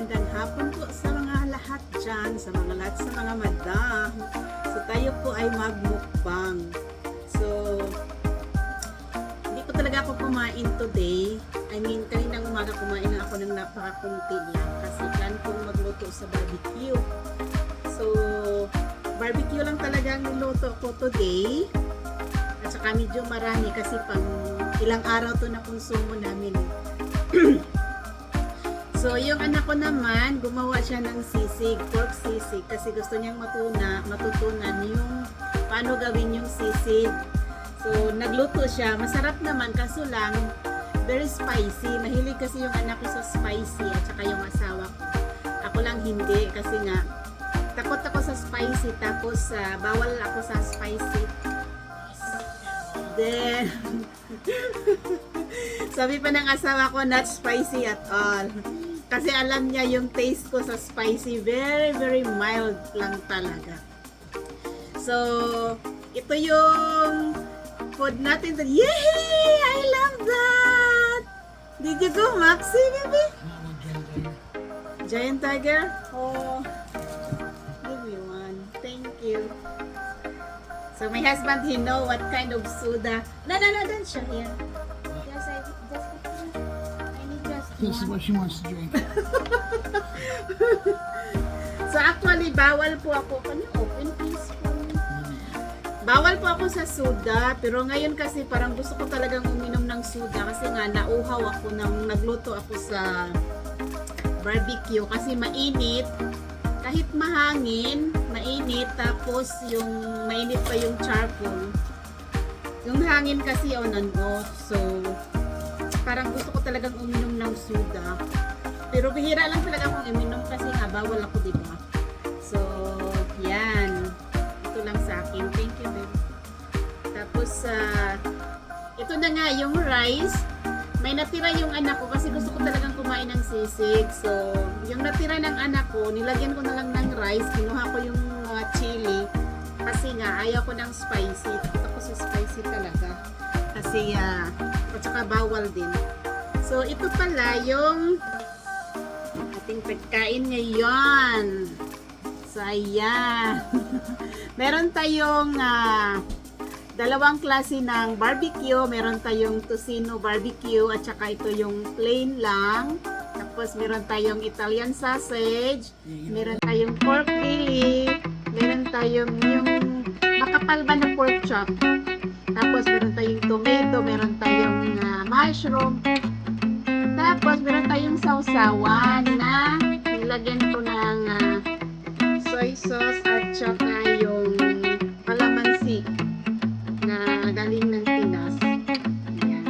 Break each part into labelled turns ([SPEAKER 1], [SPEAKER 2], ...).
[SPEAKER 1] magandang hapon po sa mga lahat dyan, sa mga madam. So tayo po ay magmukbang. So hindi ko talaga ako kumain today. I mean, kaninang umaga kumain na ako ng napakakunti lang kasi plan kong magluto sa barbecue. So barbecue lang talaga ang niluto ko today. At saka medyo marami kasi pang ilang araw to na konsumo namin. So, yung anak ko naman, gumawa siya ng sisig, pork sisig, kasi gusto niyang matutunan yung paano gawin yung sisig. So, nagluto siya. Masarap naman, kaso lang, very spicy. Mahilig kasi yung anak ko sa spicy at saka yung asawa ko. Ako lang hindi, kasi nga, takot ako sa spicy, tapos bawal ako sa spicy. Then, sabi pa ng asawa ko, not spicy at all. Kasi alam niya yung taste ko sa spicy, very, very mild lang talaga. So, ito yung food natin. Yay! I love that! Did you go, Maxi, baby? Giant Tiger? Oh, give me one. Thank you. So, my husband, he know what kind of soda. No, don't show here. Yes, I need just
[SPEAKER 2] This is what she wants to drink.
[SPEAKER 1] So actually, bawal po ako. Can you open please? Bawal po ako sa soda. Pero ngayon kasi parang gusto ko talagang uminom ng soda. Kasi nga nauhaw ako nang nagluto ako sa barbecue. Kasi mainit. Kahit mahangin, mainit. Tapos yung mainit pa yung charcoal. Yung hangin kasi on and off. So parang gusto ko talagang uminom ng soda. Pero bihira lang talaga akong uminom kasi nga bawal ako, diba? So, yan. Ito lang sa akin. Thank you, babe. Tapos, ito na nga yung rice. May natira yung anak ko kasi gusto ko talagang kumain ng sisig. So, yung natira ng anak ko, nilagyan ko na lang ng rice. Kinuha ko yung chili. Kasi nga, ayaw ko ng spicy. Ako sa spicy talaga. Kasi, at saka bawal din. So, ito pala yung ating pagkain ngayon. So, ayan. Meron tayong dalawang klase ng barbecue. Meron tayong tocino barbecue at saka ito yung plain lang. Tapos, meron tayong Italian sausage. Meron tayong pork belly. Meron tayong yung makapal ba na pork chop. Tapos, meron tayong tomato, meron tayong mushroom. Tapos, meron tayong sausawan na nilagyan ko ng soy sauce at saka yung kalamansi na galing ng Pinas. Ayan.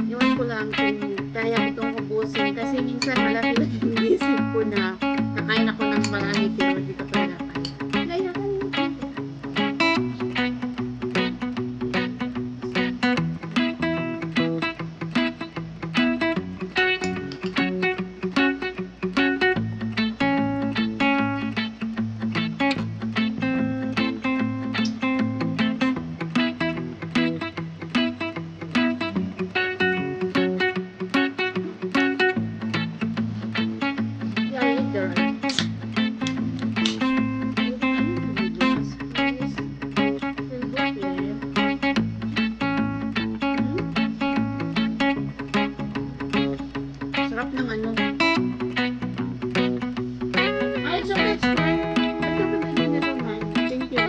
[SPEAKER 1] Iwan ko lang kung kaya ko itong ubusin kasi minsan malaki lang yung isip ko na kakain ako ng marami pero hindi ko talaga kaya. Sarap ng ano. Ay, so it's fine. Never mind. Thank you.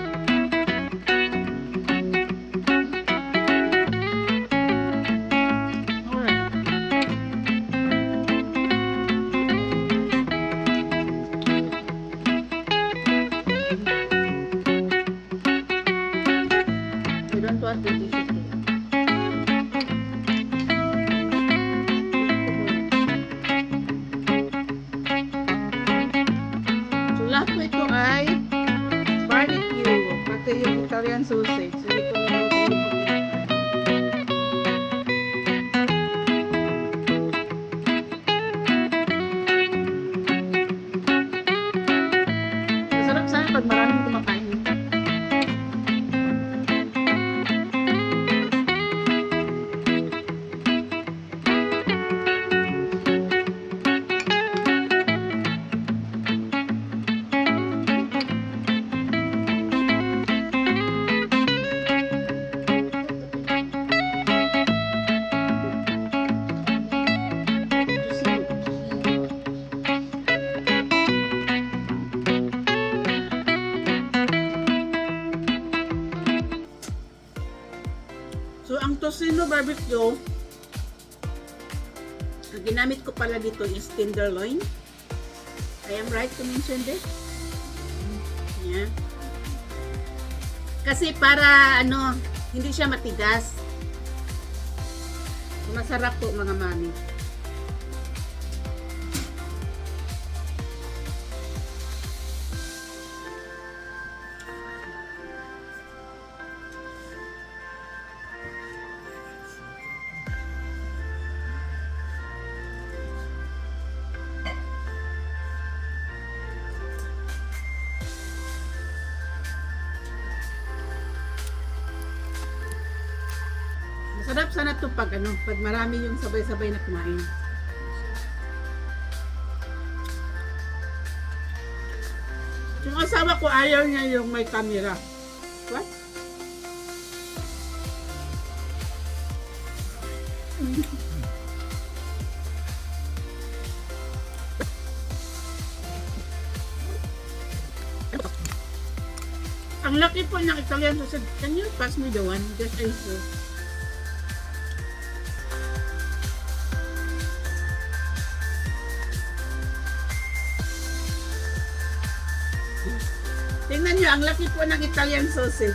[SPEAKER 1] Alright. We don't want to do it. Lahat po ito ay barbecue. Pati yung Italian sausage. So, ito na lang ito yung masarap sana pag maraming kumakain. tocino barbecue, ang ginamit ko pala dito is tenderloin. I am right to mention this? Yeah. Kasi para ano, hindi siya matigas. Masarap po mga mami. Masarap sana ito pag ano, pag marami yung sabay-sabay na kumain. Yung asawa ko ayaw niya yung may camera. What? Ang laki po ng Italian sausage. Can you pass me the one? Just I saw. Tingnan nyo, ang laki po ng Italian sausage.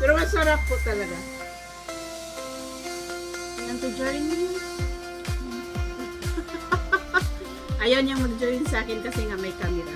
[SPEAKER 1] Pero masarap po talaga. Tingnan to join me. Ayaw niyang mag-join sa akin kasi nga may camera.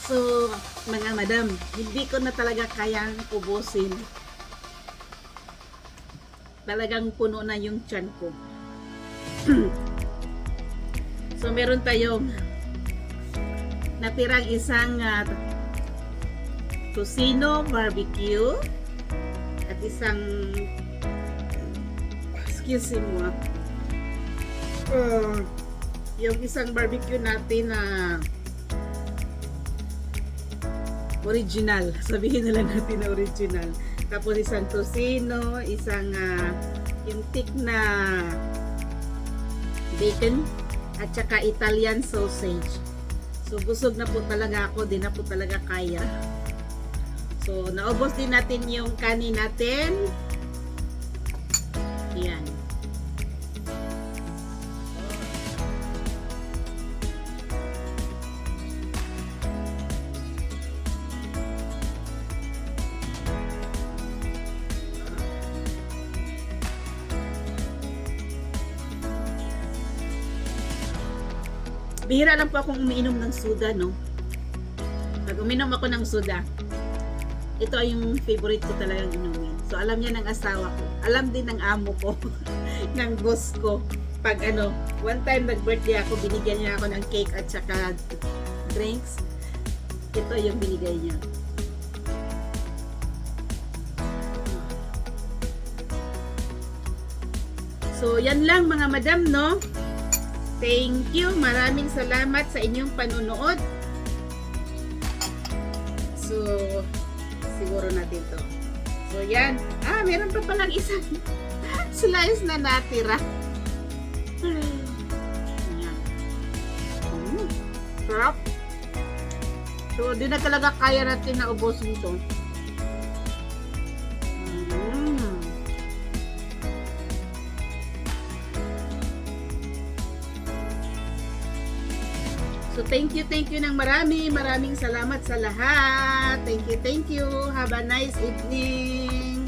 [SPEAKER 1] So, mga madam, hindi ko na talaga kayang ubusin. Talagang puno na yung tiyan ko. So, meron tayong natirang isang tocino barbecue at isang excuse me yung isang barbecue natin na original. Sabihin na lang natin na original. Tapos isang tocino, isang yung thick na bacon at saka Italian sausage. So busog na po talaga ako, di na po talaga kaya. So naubos din natin yung kanin natin. Yan. Bihira lang po akong umiinom ng soda, no? Pag uminom ako ng soda, ito ay yung favorite ko talagang inumin. So alam niya ng asawa ko. Alam din ng amo ko. ng boss ko. Pag one time nag-birthday ako, binigyan niya ako ng cake at saka drinks. Ito yung binigay niya. So yan lang mga madam, no? Thank you. Maraming salamat sa inyong panunood. So, siguro natin to. So, yan. Meron pa palang isang slice na natira. Yan. Sarap. So, di na talaga kaya natin na ubusin ito. So, thank you ng maraming salamat sa lahat. Thank you. Have a nice evening.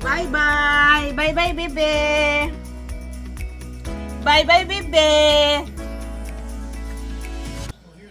[SPEAKER 1] Bye-bye. Bye-bye, bebe. Bye-bye, bebe.